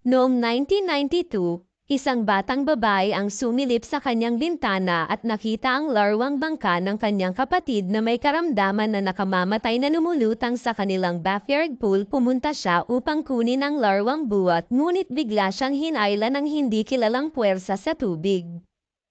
Noong 1992, isang batang babae ang sumilip sa kanyang bintana at nakita ang larwang bangka ng kanyang kapatid na may karamdaman na nakamamatay na lumulutang sa kanilang backyard pool. Pumunta siya upang kunin ang larwang buwat, ngunit bigla siyang hinayla ng hindi kilalang puwersa sa tubig.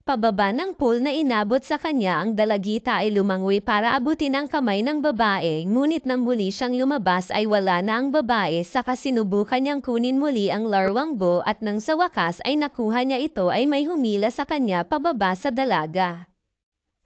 Pababa ng pool na inabot sa kanya ang dalagita ay lumangoy para abutin ang kamay ng babae, ngunit nang muli siyang lumabas ay wala na ang babae. Saka sinubukan niyang kunin muli ang larwang bo at nang sa wakas ay nakuha niya ito ay may humila sa kanya pababa sa dalaga.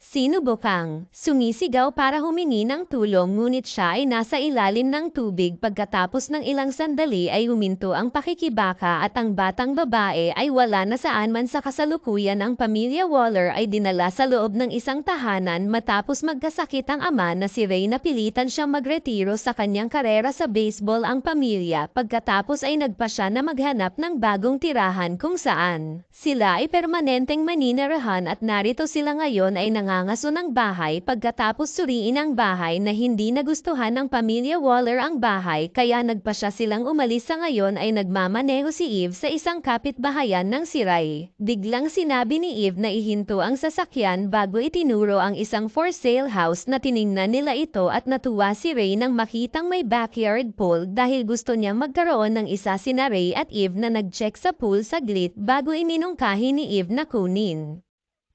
Sinubukang sumisigaw para humingi ng tulong, ngunit siya ay nasa ilalim ng tubig. Pagkatapos ng ilang sandali ay huminto ang pakikibaka at ang batang babae ay wala na saan man. Sa kasalukuyan, ang pamilya Waller ay dinala sa loob ng isang tahanan matapos magkasakit ang ama na si Ray. Napilitan siyang magretiro sa kanyang karera sa baseball ang pamilya. Pagkatapos ay nagpa siya na maghanap ng bagong tirahan kung saan sila ay permanenteng maninirahan, at narito sila ngayon ay nangangaso ng bahay. Pagkatapos suriin ang bahay na hindi nagustuhan ng pamilya Waller ang bahay, kaya nagpa siya silang umalis. Sa ngayon ay nagmamaneho si Eve sa isang kapitbahayan ng si Ray. Biglang sinabi ni Eve na ihinto ang sasakyan bago itinuro ang isang for sale house na tiningnan nila ito, at natuwa si Ray nang makitang may backyard pool dahil gusto niyang magkaroon ng isa. Sina Ray at Eve na nag-check sa pool saglit bago iminungkahi ni Eve na kunin.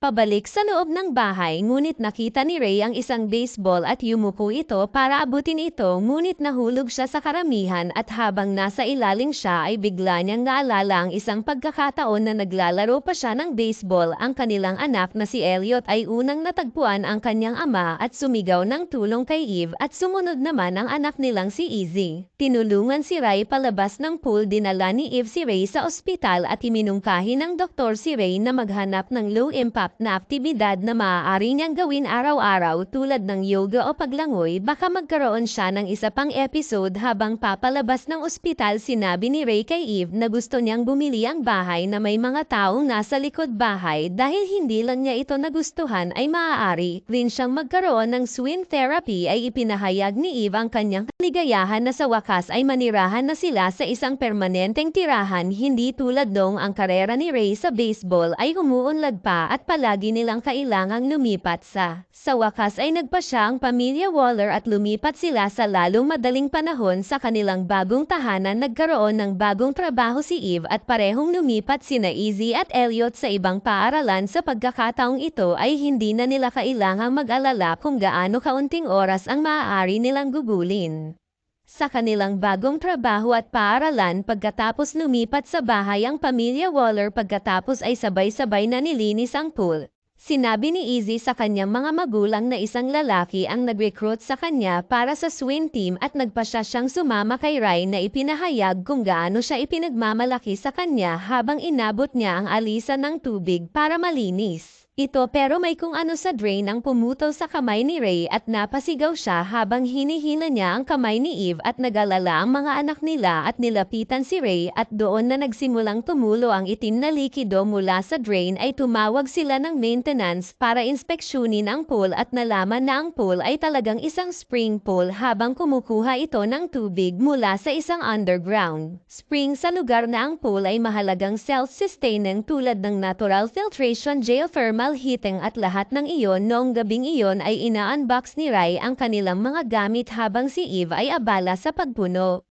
Pabalik sa loob ng bahay, ngunit nakita ni Ray ang isang baseball at yumuko ito para abutin ito, ngunit nahulog siya sa karamihan, at habang nasa ilalim siya ay bigla niyang naalala ang isang pagkakataon na naglalaro pa siya ng baseball. Ang kanilang anak na si Elliot ay unang natagpuan ang kanyang ama at sumigaw ng tulong kay Eve, at sumunod naman ang anak nilang si Izzy. Tinulungan si Ray palabas ng pool. Dinala ni Eve si Ray sa ospital at iminungkahi ng doktor si Ray na maghanap ng low impact na aktibidad na maaari niyang gawin araw-araw tulad ng yoga o paglangoy. Baka magkaroon siya ng isa pang episode. Habang papalabas ng ospital, sinabi ni Ray kay Eve na gusto niyang bumili ang bahay na may mga taong nasa likod bahay. Dahil hindi lang niya ito nagustuhan, ay maaari rin siyang magkaroon ng swing therapy. Ay ipinahayag ni Eve ang kanyang kaligayahan na sa wakas ay manirahan na sila sa isang permanenteng tirahan. Hindi tulad noong ang karera ni Ray sa baseball ay humuunlad pa at palagi nilang kailangang lumipat. Sa wakas ay nagpa siya ang pamilya Waller at lumipat sila sa lalong madaling panahon sa kanilang bagong tahanan. Nagkaroon ng bagong trabaho si Eve at parehong lumipat sina Izzy at Elliot sa ibang paaralan. Sa pagkakataong ito ay hindi na nila kailangang mag-alala kung gaano kaunting oras ang maaari nilang gugulin sa kanilang bagong trabaho at paaralan. Pagkatapos lumipat sa bahay ang pamilya Waller, pagkatapos ay sabay-sabay na nilinis ang pool. Sinabi ni Izzy sa kanyang mga magulang na isang lalaki ang nag-recruit sa kanya para sa swim team, at nagpa siya siyang sumama kay Ray na ipinahayag kung gaano siya ipinagmamalaki sa kanya habang inabot niya ang alisan ng tubig para malinis ito. Pero may kung ano sa drain ang pumutol sa kamay ni Ray at napasigaw siya habang hinihila niya ang kamay ni Eve, at nagalala ang mga anak nila at nilapitan si Ray, at doon na nagsimulang tumulo ang itim na likido mula sa drain. Ay tumawag sila ng maintenance para inspeksyonin ang pool at nalaman na ang pool ay talagang isang spring pool habang kumukuha ito ng tubig mula sa isang underground spring. Sa lugar na ang pool ay mahalagang self-sustaining tulad ng natural filtration, geothermal heating at lahat ng iyon. Noong gabing iyon ay ina-unbox ni Ray ang kanilang mga gamit habang si Eve ay abala sa pagpuno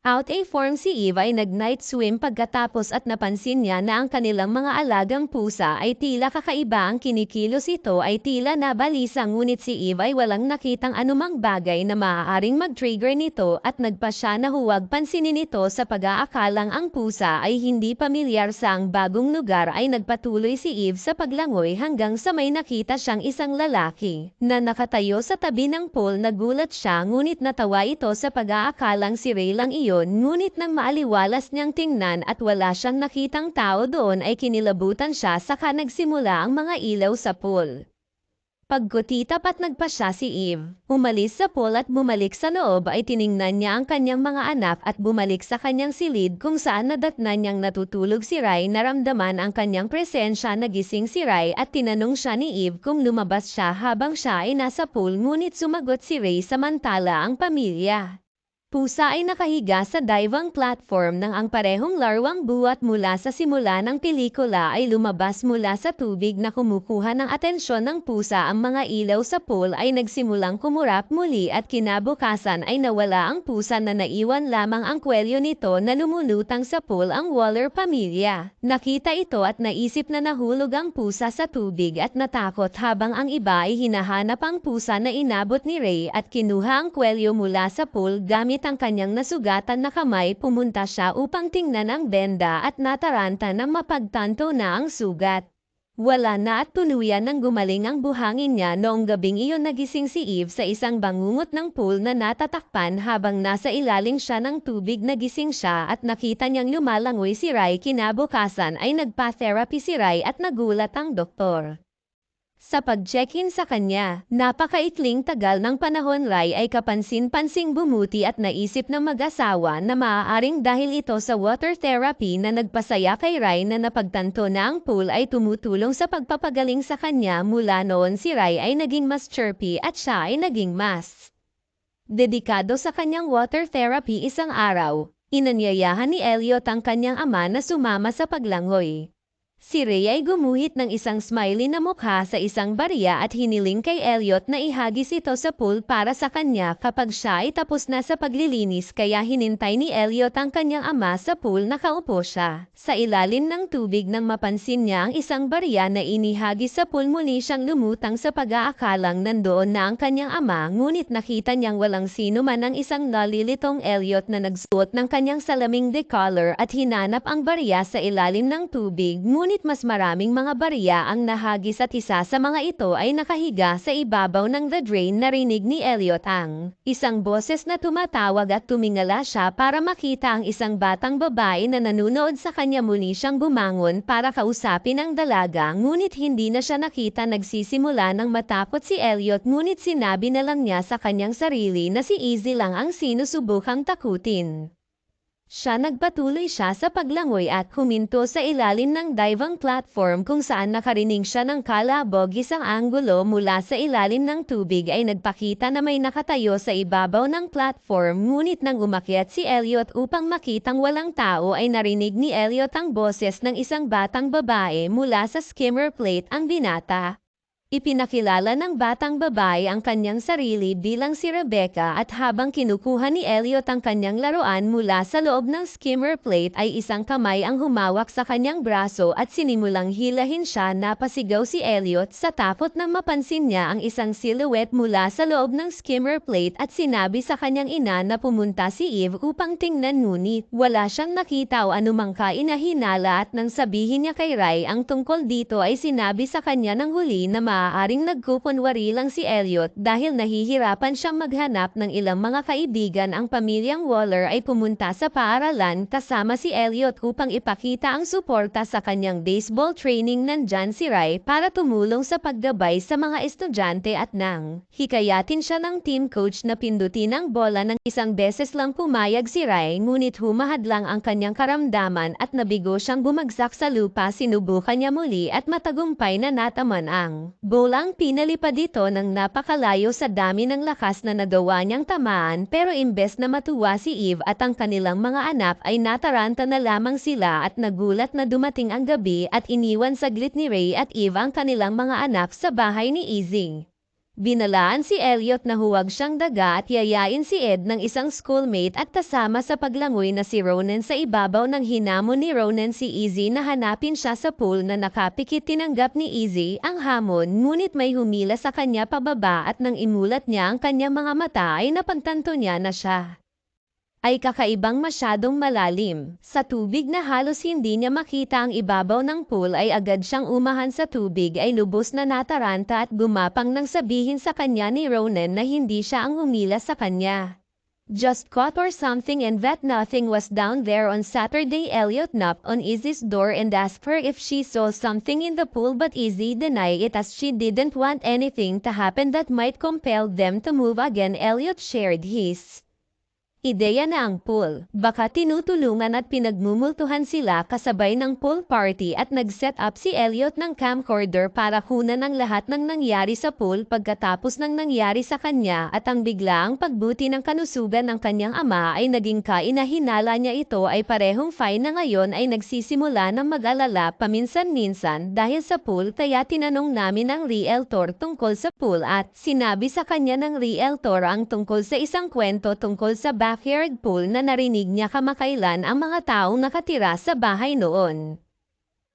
out a form. Si Eve ay nag-night swim pagkatapos at napansin niya na ang kanilang mga alagang pusa ay tila kakaiba ang kinikilos. Ito ay tila nabalisa, ngunit si Eve ay walang nakitang anumang bagay na maaaring mag-trigger nito, at nagpa siya na huwag pansinin ito sa pag-aakalang ang pusa ay hindi pamilyar sa ang bagong lugar. Ay nagpatuloy si Eve sa paglangoy hanggang sa may nakita siyang isang lalaki na nakatayo sa tabi ng pool. Nagulat siya, ngunit natawa ito sa pag-aakalang si Ray lang iyon. Ngunit nang maaliwalas niyang tingnan at wala siyang nakitang tao doon ay kinilabutan siya. Saka nagsimula ang mga ilaw sa pool. Pagkutitap at nagpa siya si Eve umalis sa pool at bumalik sa loob, ay tiningnan niya ang kanyang mga anak at bumalik sa kanyang silid kung saan nadatnan niyang natutulog si Ray. Naramdaman ang kanyang presensya. Nagising si Ray at tinanong siya ni Eve kung lumabas siya habang siya ay nasa pool, ngunit sumagot si Ray samantala ang pamilya pusa ay nakahiga sa diving platform nang ang parehong larwang buwat mula sa simula ng pelikula ay lumabas mula sa tubig na kumukuha ng atensyon ng pusa. Ang mga ilaw sa pool ay nagsimulang kumurap muli at kinabukasan ay nawala ang pusa na naiwan lamang ang kwelyo nito na lumulutang sa pool. Ang Waller pamilya nakita ito at naisip na nahulog ang pusa sa tubig at natakot, habang ang iba ay hinahanap ang pusa na inabot ni Ray at kinuha ang kwelyo mula sa pool. Gamit ang kanyang nasugatan na kamay, pumunta siya upang tingnan ang benda at nataranta ng mapagtanto na ang sugat wala na at tuluyan nang gumaling ang buhangin niya. Noong gabing iyon nagising si Eve sa isang bangungot ng pool na natatakpan. Habang nasa ilalim siya ng tubig, nagising siya at nakita niyang lumalangoy si Ray. Kinabukasan ay nagpa-therapy si Ray at nagulat ang doktor sa pag-check-in sa kanya. Napakaikling tagal ng panahon, Ray ay kapansin-pansing bumuti at naisip ng mag-asawa na maaaring dahil ito sa water therapy na nagpasaya kay Ray na napagtanto na ang pool ay tumutulong sa pagpapagaling sa kanya. Mula noon si Ray ay naging mas chirpy at siya ay naging mas dedikado sa kanyang water therapy. Isang araw, inanyayahan ni Elliot ang kanyang ama na sumama sa paglangoy. Si Ray ay gumuhit ng isang smiley na mukha sa isang barya at hiniling kay Elliot na ihagis ito sa pool para sa kanya kapag siya ay tapos na sa paglilinis. Kaya hinintay ni Elliot ang kanyang ama sa pool. Nakaupo siya sa ilalim ng tubig nang mapansin niya ang isang barya na inihagis sa pool. Muli siyang lumutang sa pag-aakalang nandoon na ang kanyang ama, ngunit nakita niyang walang sino man. Ang isang nalilitong Elliot na nagsuot ng kanyang salaming decolor at hinanap ang barya sa ilalim ng tubig, ngunit mas maraming mga barya ang nahagis at isa sa mga ito ay nakahiga sa ibabaw ng the drain. Narinig ni Elliot ang isang boses na tumatawag at tumingala siya para makita ang isang batang babae na nanunood sa kanya. Muli siyang bumangon para kausapin ang dalaga, ngunit hindi na siya nakita. Nagsisimula ng matakot si Elliot, ngunit sinabi na lang niya sa kanyang sarili na si Izzy lang ang sinusubukang takutin. Nagpatuloy siya sa paglangoy at huminto sa ilalim ng diving platform kung saan nakarinig siya ng kalabog. Isang anggulo mula sa ilalim ng tubig ay nagpakita na may nakatayo sa ibabaw ng platform, ngunit nang umakyat si Elliot upang makitang walang tao ay narinig ni Elliot ang boses ng isang batang babae mula sa skimmer plate. Ang binata ipinakilala ng batang babae ang kanyang sarili bilang si Rebecca, at habang kinukuha ni Elliot ang kanyang laruan mula sa loob ng skimmer plate ay isang kamay ang humawak sa kanyang braso at sinimulang hilahin siya. Napasigaw si Elliot sa takot nang mapansin niya ang isang silhouette mula sa loob ng skimmer plate at sinabi sa kanyang ina na pumunta si Eve upang tingnan, ngunit wala siyang nakita o anumang kainahinala. At nang sabihin niya kay Ray ang tungkol dito ay sinabi sa kanya ng huli na maaaring nagkukunwari lang si Elliot dahil nahihirapan siyang maghanap ng ilang mga kaibigan. Ang pamilyang Waller ay pumunta sa paaralan kasama si Elliot upang ipakita ang suporta sa kanyang baseball training. Nandyan si Ray para tumulong sa paggabay sa mga estudyante at nang hikayatin siya ng team coach na pindutin ang bola ng isang beses lang pumayag si Ray, ngunit humahad lang ang kanyang karamdaman at nabigo siyang bumagsak sa lupa. Sinubukan niya muli at matagumpay na nataman ang bolang. Pinalipad dito ng napakalayo sa dami ng lakas na nagawa niyang tamaan, pero imbes na matuwa si Eve at ang kanilang mga anak ay nataranta na lamang sila at nagulat na dumating ang gabi at iniwan saglit ni Ray at Eve ang kanilang mga anak sa bahay ni Izzy. Binalaan si Elliot na huwag siyang daga at yayain si Ed ng isang schoolmate at kasama sa paglangoy na si Ronan. Sa ibabaw ng hinamon ni Ronan si Izzy na hanapin siya sa pool na nakapikit. Tinanggap ni Izzy ang hamon, ngunit may humila sa kanya pababa at nang imulat niya ang kanyang mga mata ay napagtanto niya na siya ay kakaibang masyadong malalim sa tubig na halos hindi niya makita ang ibabaw ng pool. Ay agad siyang umahan sa tubig, ay lubos na nataranta at gumapang nang sabihin sa kanya ni Ronan na hindi siya ang umila sa kanya. Just caught or something, and that nothing was down there on Saturday. Elliot knocked on Izzy's door and asked her if she saw something in the pool, but Izzy denied it as she didn't want anything to happen that might compel them to move again. Elliot shared his Ideya na ang pool. Baka tinutulungan at pinagmumultuhan sila kasabay ng pool party at nag-set up si Elliot ng camcorder para kunan ang lahat ng nangyari sa pool pagkatapos ng nangyari sa kanya at ang biglaang pagbuti ng kanusugan ng kanyang ama ay naging kainahinala niya ito ay parehong fine na ngayon ay nagsisimula ng mag-alala paminsan-minsan dahil sa pool kaya tinanong namin ang realtor tungkol sa pool at sinabi sa kanya ng realtor ang tungkol sa isang kwento tungkol sa backyard pool na narinig niya kamakailan ang mga taong nakatira sa bahay noon.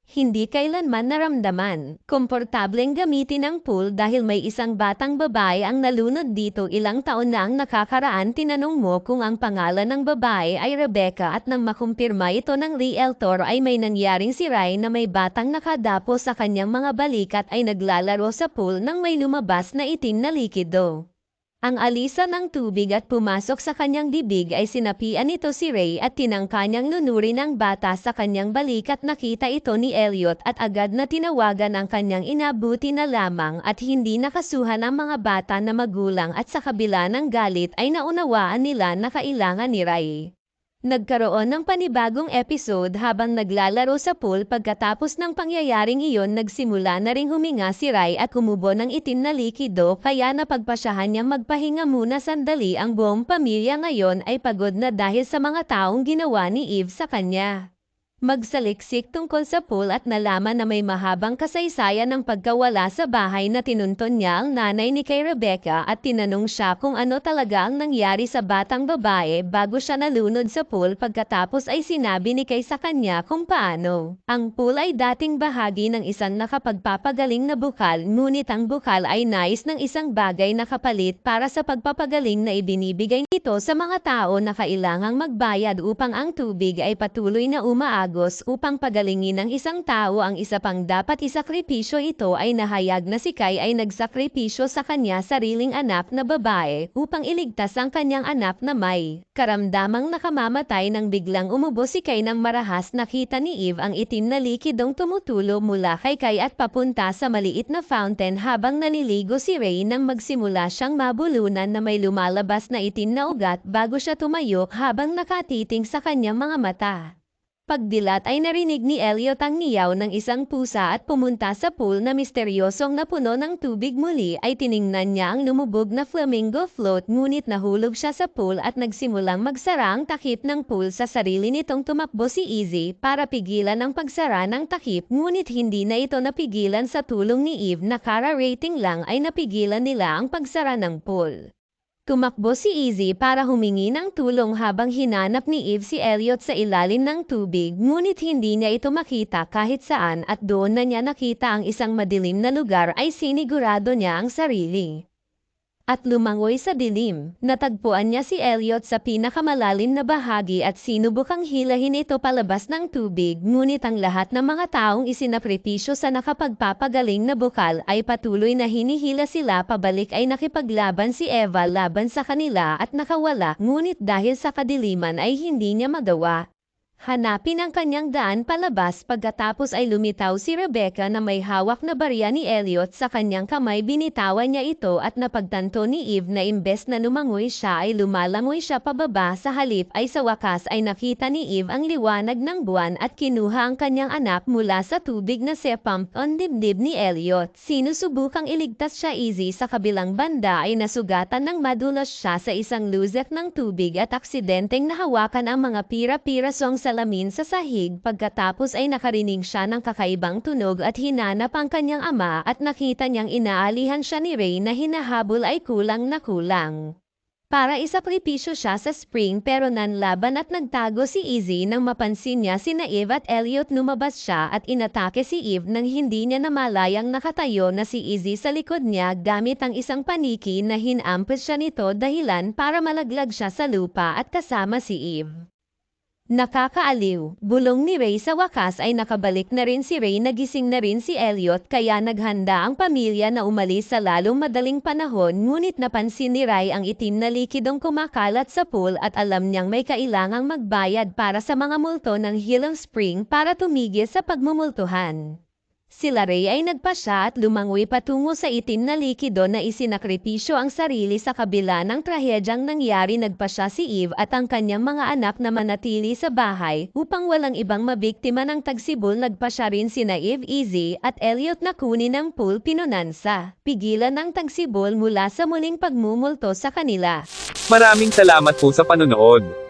Hindi kailanman naramdaman. Komportableng gamitin ang pool dahil may isang batang babae ang nalunod dito ilang taon na ang nakakaraan. Tinanong mo kung ang pangalan ng babae ay Rebecca at nang makumpirma ito ng realtor ay may nangyaring siray na may batang nakadapo sa kanyang mga balikat ay naglalaro sa pool nang may lumabas na itim na likido. Ang alisa ng tubig at pumasok sa kanyang bibig ay sinapian nito si Ray at tinangka niyang lunurin ang bata sa kanyang balikat. Nakita ito ni Elliot at agad na tinawagan ang kanyang inabuti na lamang at hindi nakasuhan ang mga bata na magulang at sa kabila ng galit ay naunawaan nila na kailangan ni Ray. Nagkaroon ng panibagong episode habang naglalaro sa pool. Pagkatapos ng pangyayaring iyon nagsimula na ring huminga si Ray at kumubo ng itim na likido kaya napagpasyahan niyang magpahinga muna sandali. Ang buong pamilya ngayon ay pagod na dahil sa mga taong ginawa ni Eve sa kanya. Magsaliksik tungkol sa pool at nalaman na may mahabang kasaysayan ng pagkawala sa bahay na tinunton niya ang nanay ni kay Rebecca at tinanong siya kung ano talaga ang nangyari sa batang babae bago siya nalunod sa pool. Pagkatapos ay sinabi ni kay sa kanya kung paano. Ang pool ay dating bahagi ng isang nakapagpapagaling na bukal ngunit ang bukal ay nais ng isang bagay na kapalit para sa pagpapagaling na ibinibigay nito sa mga tao na kailangang magbayad upang ang tubig ay patuloy na upang pagalingin ng isang tao. Ang isa pang dapat isakripisyo ito ay nahayag na si Kai ay nagsakripisyo sa kanya sariling anak na babae upang iligtas ang kanyang anak na may karamdamang nakamamatay. Nang biglang umubo si Kai ng marahas nakita ni Eve ang itim na likidong tumutulo mula kay Kai at papunta sa maliit na fountain habang naliligo si Ray nang magsimula siyang mabulunan na may lumalabas na itim na ugat bago siya tumayo habang nakatiting sa kanyang mga mata. Pagdilat ay narinig ni Elliot ang niyaw ng isang pusa at pumunta sa pool na misteryosong napuno ng tubig. Muli ay tiningnan niya ang lumubog na flamingo float ngunit nahulog siya sa pool at nagsimulang magsara ang takip ng pool sa sarili nitong. Tumakbo si Izzy para pigilan ang pagsara ng takip ngunit hindi na ito napigilan sa tulong ni Eve na kara-rating lang ay napigilan nila ang pagsara ng pool. Tumakbo si Izzy para humingi ng tulong habang hinanap ni Eve si Elliot sa ilalim ng tubig ngunit hindi niya ito makita kahit saan at doon na niya nakita ang isang madilim na lugar ay sinigurado niya ang sarili. At lumangoy sa dilim. Natagpuan niya si Elliot sa pinakamalalim na bahagi at sinubukang hilahin ito palabas ng tubig ngunit ang lahat ng mga taong isinakripisyo sa nakapagpapagaling na bukal ay patuloy na hinihila sila pabalik. Ay nakipaglaban si Eva laban sa kanila at nakawala ngunit dahil sa kadiliman ay hindi niya magawa. Hanapin ang kanyang daan palabas. Pagkatapos ay lumitaw si Rebecca na may hawak na barya ni Elliot sa kanyang kamay. Binitawan niya ito at napagtanto ni Eve na imbes na lumangoy siya ay lumalangoy siya pababa. Sa halip ay sa wakas ay nakita ni Eve ang liwanag ng buwan at kinuha ang kanyang anak mula sa tubig na sepump on dibdib ni Elliot. Sinusubukang iligtas siya. Izzy sa kabilang banda ay nasugatan ng madulas siya sa isang luzek ng tubig at aksidenteng nahawakan ang mga pira-pirasong salamin sa sahig. Pagkatapos ay nakarinig siya ng kakaibang tunog at hinanap ang kanyang ama at nakita niyang inaalihan siya ni Ray na hinahabol ay kulang na kulang. Para isakripisyo siya sa spring pero nanlaban at nagtago si Izzy nang mapansin niya sina Eve at Elliot. Lumabas siya at inatake si Eve nang hindi niya namalayang nakatayo na si Izzy sa likod niya gamit ang isang paniki na hinampis siya nito dahilan para malaglag siya sa lupa at kasama si Eve. Nakakaaliw. Bulong ni Ray. Sa wakas ay nakabalik na rin si Ray. Nagising na rin si Elliot kaya naghanda ang pamilya na umalis sa lalong madaling panahon ngunit napansin ni Ray ang itim na likidong kumakalat sa pool at alam niyang may kailangang magbayad para sa mga multo ng Hilang Spring para tumigil sa pagmumultuhan. Sila Ray ay nagpasya at lumangoy patungo sa itim na likido na isinakripisyo ang sarili sa kabila ng trahedyang nangyari. Nagpasya si Eve at ang kanyang mga anak na manatili sa bahay upang walang ibang mabiktima ng tagsibol. Nagpasya rin sina Eve, Izzy at Elliot na kunin ang pool pinonansa. Pigilan ng tagsibol mula sa muling pagmumulto sa kanila. Maraming salamat po sa panonood.